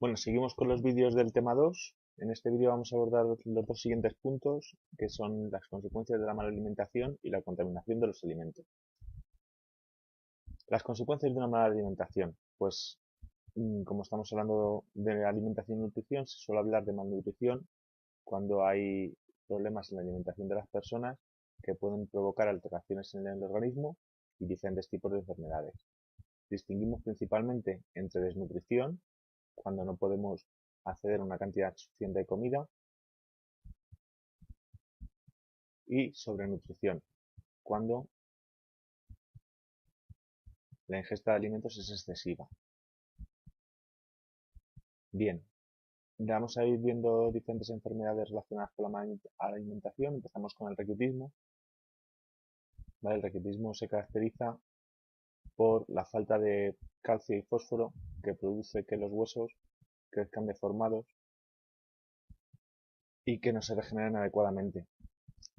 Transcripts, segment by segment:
Bueno, seguimos con los vídeos del tema 2. En este vídeo vamos a abordar los dos siguientes puntos, que son las consecuencias de la mala alimentación y la contaminación de los alimentos. Las consecuencias de una mala alimentación. Pues, como estamos hablando de alimentación y nutrición, se suele hablar de malnutrición cuando hay problemas en la alimentación de las personas que pueden provocar alteraciones en el organismo y diferentes tipos de enfermedades. Distinguimos principalmente entre desnutrición, cuando no podemos acceder a una cantidad suficiente de comida, y sobrenutrición, cuando la ingesta de alimentos es excesiva. Bien, vamos a ir viendo diferentes enfermedades relacionadas con la alimentación. Empezamos con el raquitismo. ¿Vale? El raquitismo se caracteriza por la falta de calcio y fósforo, que produce que los huesos crezcan deformados y que no se regeneren adecuadamente.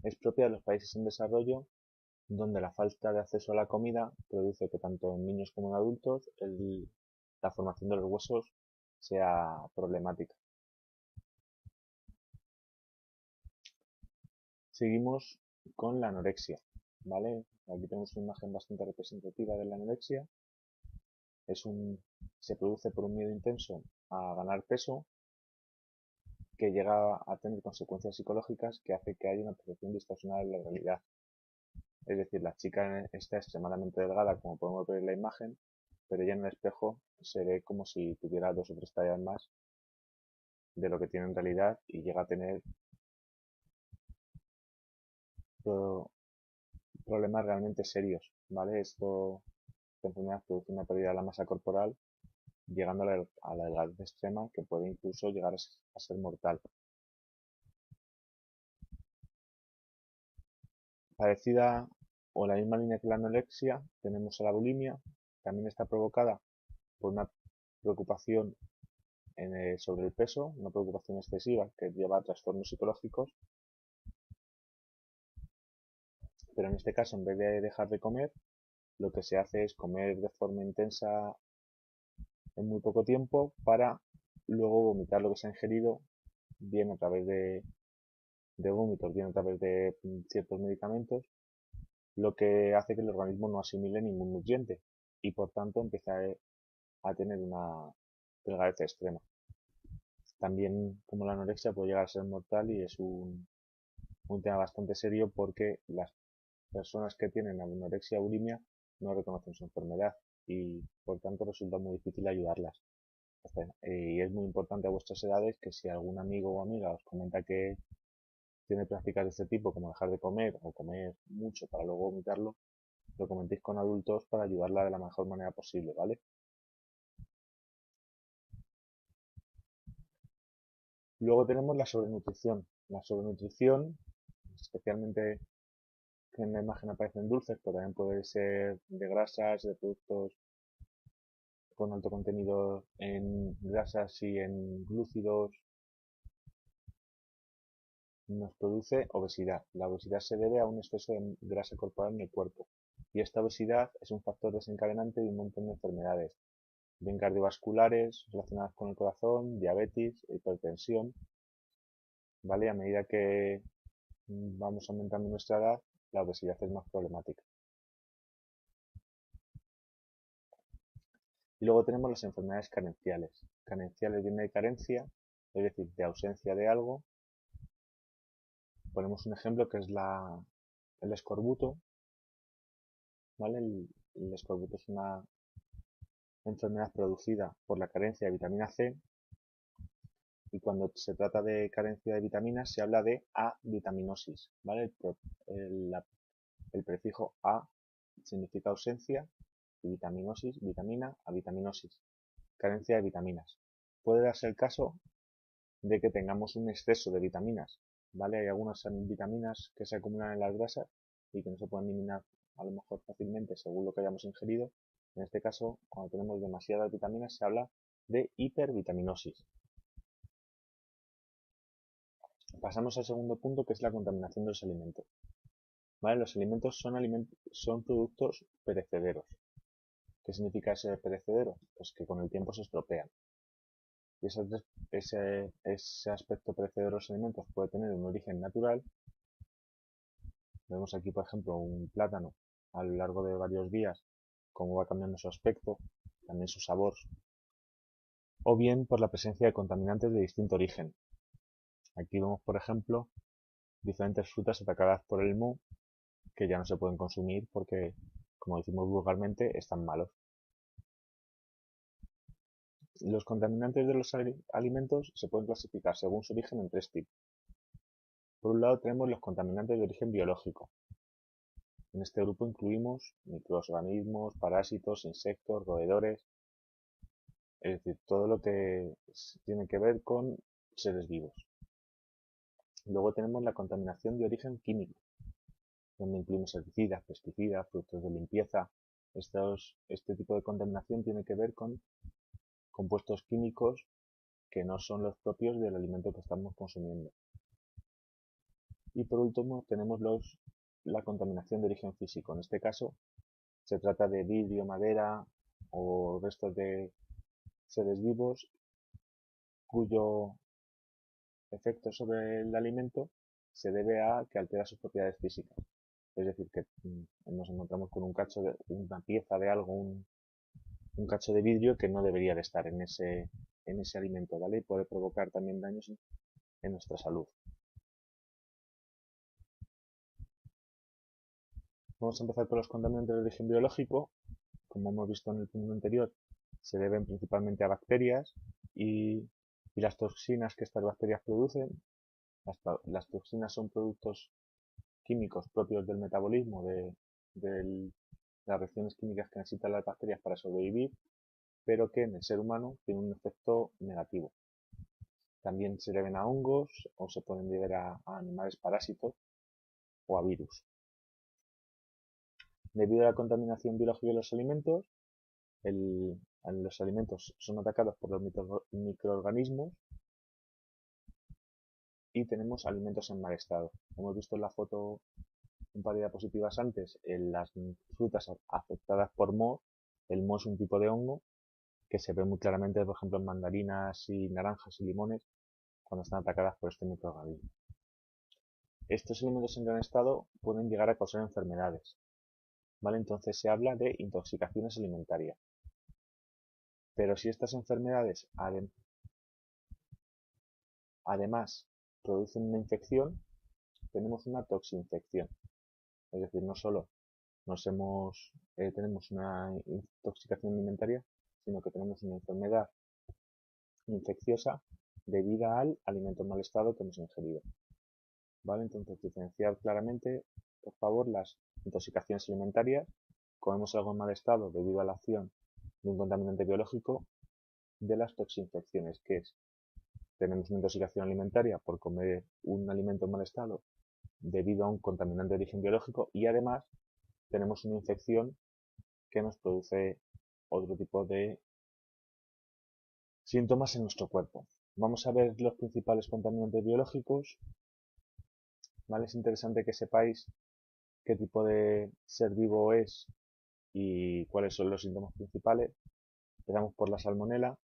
Es propia de los países en desarrollo, donde la falta de acceso a la comida produce que tanto en niños como en adultos la formación de los huesos sea problemática. Seguimos con la anorexia, ¿vale? Aquí tenemos una imagen bastante representativa de la anorexia. Se produce por un miedo intenso a ganar peso, que llega a tener consecuencias psicológicas que hace que haya una percepción distorsionada de la realidad. Es decir, la chica está extremadamente delgada, como podemos ver en la imagen, pero ella en el espejo se ve como si tuviera 2 o 3 tallas más de lo que tiene en realidad y llega a tener problemas realmente serios, ¿vale? Esta enfermedad produce una pérdida de la masa corporal, llegando a la delgadez extrema, que puede incluso llegar a ser mortal. Parecida o la misma línea que la anorexia, tenemos a la bulimia. También está provocada por una preocupación sobre el peso, una preocupación excesiva que lleva a trastornos psicológicos, pero en este caso, en vez de dejar de comer, lo que se hace es comer de forma intensa en muy poco tiempo para luego vomitar lo que se ha ingerido, bien a través de vómitos, bien a través de ciertos medicamentos, lo que hace que el organismo no asimile ningún nutriente y por tanto empieza a tener una delgadez extrema. También, como la anorexia, puede llegar a ser mortal y es un tema bastante serio, porque las personas que tienen anorexia o bulimia no reconocen su enfermedad y por tanto resulta muy difícil ayudarlas. Y es muy importante a vuestras edades que si algún amigo o amiga os comenta que tiene prácticas de este tipo, como dejar de comer o comer mucho para luego vomitarlo, lo comentéis con adultos para ayudarla de la mejor manera posible, ¿vale? Luego tenemos la sobrenutrición. La sobrenutrición, especialmente que en la imagen aparecen dulces, pero también puede ser de grasas, de productos con alto contenido en grasas y en glúcidos, nos produce obesidad. La obesidad se debe a un exceso de grasa corporal en el cuerpo, y esta obesidad es un factor desencadenante de un montón de enfermedades, bien cardiovasculares, relacionadas con el corazón, diabetes, hipertensión, ¿vale? A medida que vamos aumentando nuestra edad, la obesidad es más problemática. Y luego tenemos las enfermedades carenciales. Carenciales viene de carencia, es decir, de ausencia de algo. Ponemos un ejemplo que es el escorbuto, ¿vale? El escorbuto es una enfermedad producida por la carencia de vitamina C, y cuando se trata de carencia de vitaminas se habla de avitaminosis, ¿vale? El prefijo a significa ausencia y vitaminosis, vitamina, avitaminosis, carencia de vitaminas. Puede darse el caso de que tengamos un exceso de vitaminas, ¿vale? Hay algunas vitaminas que se acumulan en las grasas y que no se pueden eliminar a lo mejor fácilmente según lo que hayamos ingerido. En este caso, cuando tenemos demasiadas vitaminas, se habla de hipervitaminosis. Pasamos al segundo punto, que es la contaminación de los alimentos. ¿Vale? Los alimentos son productos perecederos. ¿Qué significa ese perecedero? Pues que con el tiempo se estropean. y ese aspecto perecedero de los alimentos puede tener un origen natural. Vemos aquí, por ejemplo, un plátano a lo largo de varios días, cómo va cambiando su aspecto, también su sabor, o bien por la presencia de contaminantes de distinto origen. Aquí vemos, por ejemplo, diferentes frutas atacadas por el moho que ya no se pueden consumir porque, como decimos vulgarmente, están malos. Los contaminantes de los alimentos se pueden clasificar según su origen en tres tipos. Por un lado tenemos los contaminantes de origen biológico. En este grupo incluimos microorganismos, parásitos, insectos, roedores, es decir, todo lo que tiene que ver con seres vivos. Luego tenemos la contaminación de origen químico, donde incluimos herbicidas, pesticidas, productos de limpieza. Este tipo de contaminación tiene que ver con compuestos químicos que no son los propios del alimento que estamos consumiendo. Y por último tenemos la contaminación de origen físico. En este caso se trata de vidrio, madera o restos de seres vivos cuyo efecto sobre el alimento se debe a que altera sus propiedades físicas. Es decir, que nos encontramos con una pieza de algo, un cacho de vidrio que no debería de estar en ese alimento, ¿vale? Y puede provocar también daños en nuestra salud. Vamos a empezar con los contaminantes de origen biológico. Como hemos visto en el punto anterior, se deben principalmente a bacterias y las toxinas que estas bacterias producen. Las toxinas son productos químicos propios del metabolismo, de las reacciones químicas que necesitan las bacterias para sobrevivir, pero que en el ser humano tienen un efecto negativo. También se deben a hongos o se pueden deber a animales parásitos o a virus. Debido a la contaminación biológica de los alimentos, los alimentos son atacados por los microorganismos y tenemos alimentos en mal estado. Hemos visto en la foto un par de diapositivas antes en las frutas afectadas por moho. El moho es un tipo de hongo que se ve muy claramente, por ejemplo, en mandarinas y naranjas y limones cuando están atacadas por este microorganismo. Estos alimentos en gran estado pueden llegar a causar enfermedades, ¿vale? Entonces se habla de intoxicaciones alimentarias. Pero si estas enfermedades además producen una infección, tenemos una toxinfección. Es decir, no solo tenemos una intoxicación alimentaria, sino que tenemos una enfermedad infecciosa debida al alimento en mal estado que hemos ingerido. ¿Vale? Entonces, diferenciar claramente, por favor, las intoxicaciones alimentarias. Comemos algo en mal estado debido a la acción de un contaminante biológico, de las toxinfecciones, que es tenemos una intoxicación alimentaria por comer un alimento en mal estado debido a un contaminante de origen biológico y además tenemos una infección que nos produce otro tipo de síntomas en nuestro cuerpo. Vamos a ver los principales contaminantes biológicos. ¿Vale? Es interesante que sepáis qué tipo de ser vivo es y cuáles son los síntomas principales. Empezamos por la salmonela.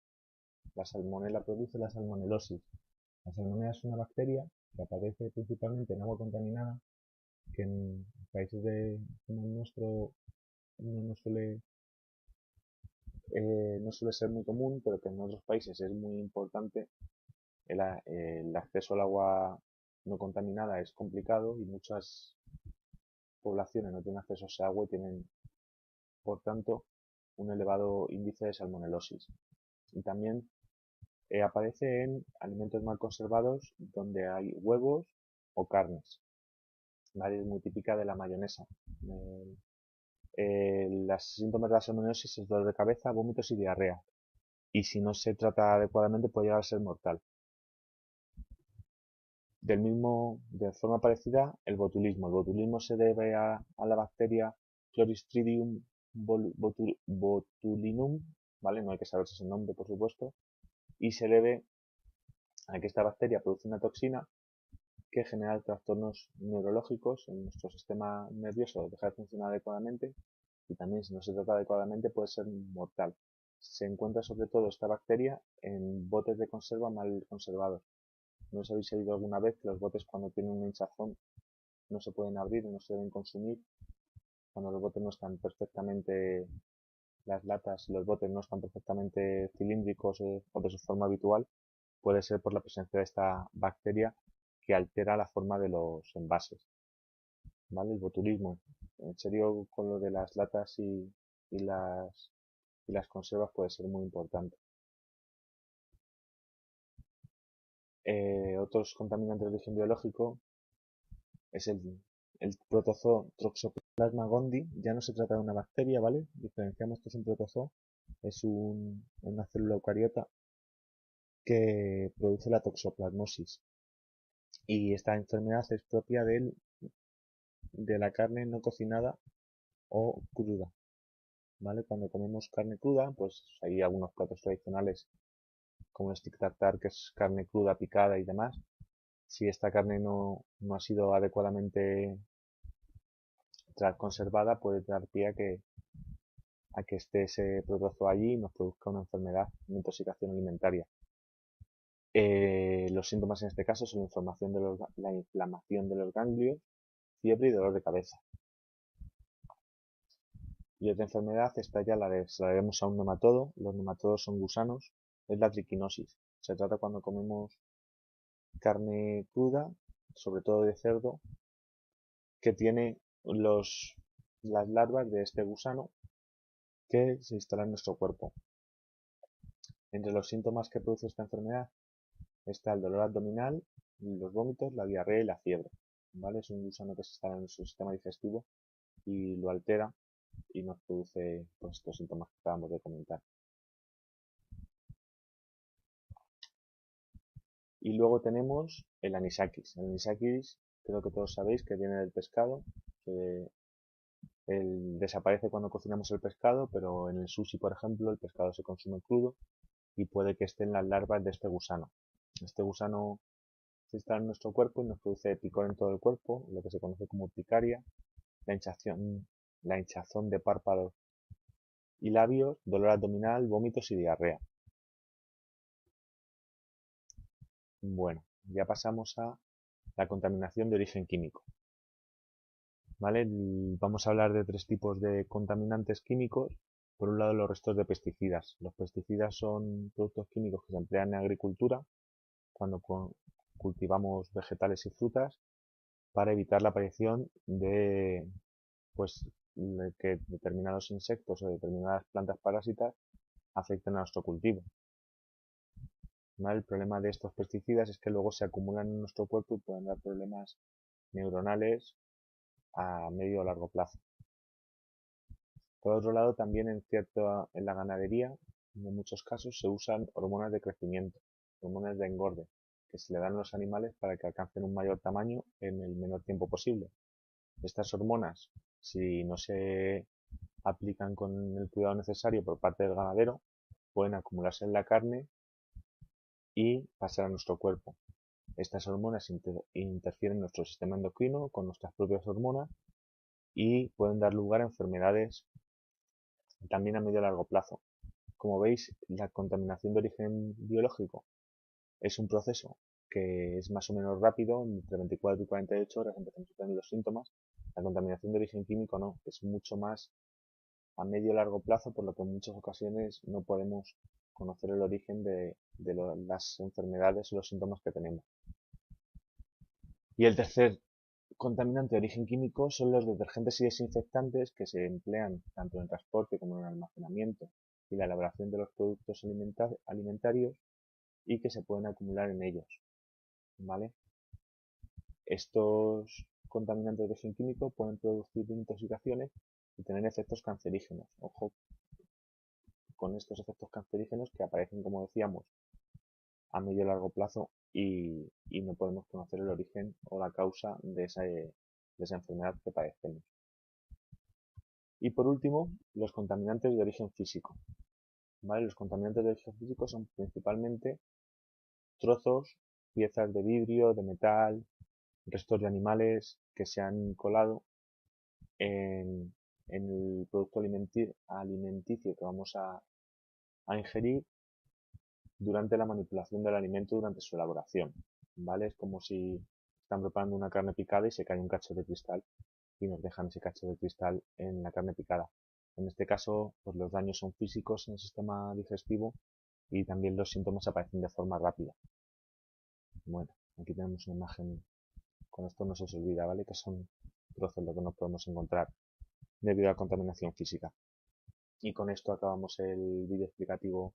La salmonela produce la salmonelosis. La salmonela es una bacteria que aparece principalmente en agua contaminada, que en países como el nuestro no suele ser muy común, pero que en otros países es muy importante. El acceso al agua no contaminada es complicado y muchas poblaciones no tienen acceso a ese agua y tienen, por tanto, un elevado índice de salmonelosis. Y también aparece en alimentos mal conservados donde hay huevos o carnes. ¿Vale? Es muy típica de la mayonesa. Los síntomas de la salmonelosis es dolor de cabeza, vómitos y diarrea. Y si no se trata adecuadamente puede llegar a ser mortal. De forma parecida, el botulismo. El botulismo se debe a la bacteria Clostridium botulinum, ¿vale? No hay que saberse ese nombre, por supuesto. Y se debe a que esta bacteria produce una toxina que genera trastornos neurológicos en nuestro sistema nervioso, deja de funcionar adecuadamente y también si no se trata adecuadamente puede ser mortal. se encuentra sobre todo esta bacteria en botes de conserva mal conservados. ¿No os habéis oído alguna vez que los botes cuando tienen una hinchazón no se pueden abrir y no se deben consumir? Cuando los botes no están perfectamente, las latas y los botes no están perfectamente cilíndricos o de su forma habitual, puede ser por la presencia de esta bacteria que altera la forma de los envases. ¿Vale? El botulismo. En serio, con lo de las latas y las conservas puede ser muy importante. Otros contaminantes de origen biológico es el protozoo Toxoplasma gondii. Ya no se trata de una bacteria, ¿vale? Diferenciamos que es un protozoo, es una célula eucariota que produce la toxoplasmosis. Y esta enfermedad es propia de la carne no cocinada o cruda. ¿Vale? Cuando comemos carne cruda, pues hay algunos platos tradicionales como el stick tartar, que es carne cruda picada y demás. Si esta carne no ha sido adecuadamente conservada, puede dar pie a que esté ese protozoo allí y nos produzca una enfermedad, una intoxicación alimentaria. Los síntomas en este caso son la inflamación de los ganglios, fiebre y dolor de cabeza. Y otra enfermedad, esta ya la debemos a un nematodo. Los nematodos son gusanos, es la triquinosis. Se trata cuando comemos carne cruda, sobre todo de cerdo, que tiene las larvas de este gusano que se instalan en nuestro cuerpo. Entre los síntomas que produce esta enfermedad está el dolor abdominal, los vómitos, la diarrea y la fiebre. ¿Vale? Es un gusano que se instala en nuestro sistema digestivo y lo altera y nos produce pues, estos síntomas que acabamos de comentar. Y luego tenemos el anisakis. El anisakis, creo que todos sabéis que viene del pescado, que desaparece cuando cocinamos el pescado, pero en el sushi, por ejemplo, el pescado se consume crudo y puede que estén las larvas de este gusano. Este gusano se instala en nuestro cuerpo y nos produce picor en todo el cuerpo, lo que se conoce como urticaria, la hinchazón de párpados y labios, dolor abdominal, vómitos y diarrea. Bueno, ya pasamos a la contaminación de origen químico. ¿Vale? Vamos a hablar de tres tipos de contaminantes químicos. Por un lado, los restos de pesticidas. Los pesticidas son productos químicos que se emplean en agricultura cuando cultivamos vegetales y frutas para evitar la aparición de que determinados insectos o determinadas plantas parásitas afecten a nuestro cultivo. ¿Vale? El problema de estos pesticidas es que luego se acumulan en nuestro cuerpo y pueden dar problemas neuronales a medio o largo plazo. Por otro lado, también en la ganadería, en muchos casos, se usan hormonas de crecimiento, hormonas de engorde, que se le dan a los animales para que alcancen un mayor tamaño en el menor tiempo posible. Estas hormonas, si no se aplican con el cuidado necesario por parte del ganadero, pueden acumularse en la carne y pasar a nuestro cuerpo. Estas hormonas interfieren en nuestro sistema endocrino con nuestras propias hormonas y pueden dar lugar a enfermedades también a medio y largo plazo. Como veis, la contaminación de origen biológico es un proceso que es más o menos rápido, entre 24 y 48 horas empezamos a tener los síntomas. La contaminación de origen químico no, es mucho más a medio y largo plazo, por lo que en muchas ocasiones no podemos conocer el origen de las enfermedades o los síntomas que tenemos. Y el tercer contaminante de origen químico son los detergentes y desinfectantes que se emplean tanto en el transporte como en el almacenamiento y la elaboración de los productos alimentarios y que se pueden acumular en ellos. ¿Vale? Estos contaminantes de origen químico pueden producir intoxicaciones y tener efectos cancerígenos. Ojo con estos efectos cancerígenos que aparecen, como decíamos, a medio y largo plazo y no podemos conocer el origen o la causa de esa enfermedad que padecemos. Y por último, los contaminantes de origen físico. ¿Vale? Los contaminantes de origen físico son principalmente trozos, piezas de vidrio, de metal, restos de animales que se han colado en el producto alimenticio que vamos a a ingerir durante la manipulación del alimento durante su elaboración, ¿vale? Es como si están preparando una carne picada y se cae un cacho de cristal y nos dejan ese cacho de cristal en la carne picada. En este caso, pues los daños son físicos en el sistema digestivo y también los síntomas aparecen de forma rápida. Bueno, aquí tenemos una imagen, con esto no se os olvida, ¿vale? Que son trozos lo que nos podemos encontrar debido a la contaminación física. Y con esto acabamos el vídeo explicativo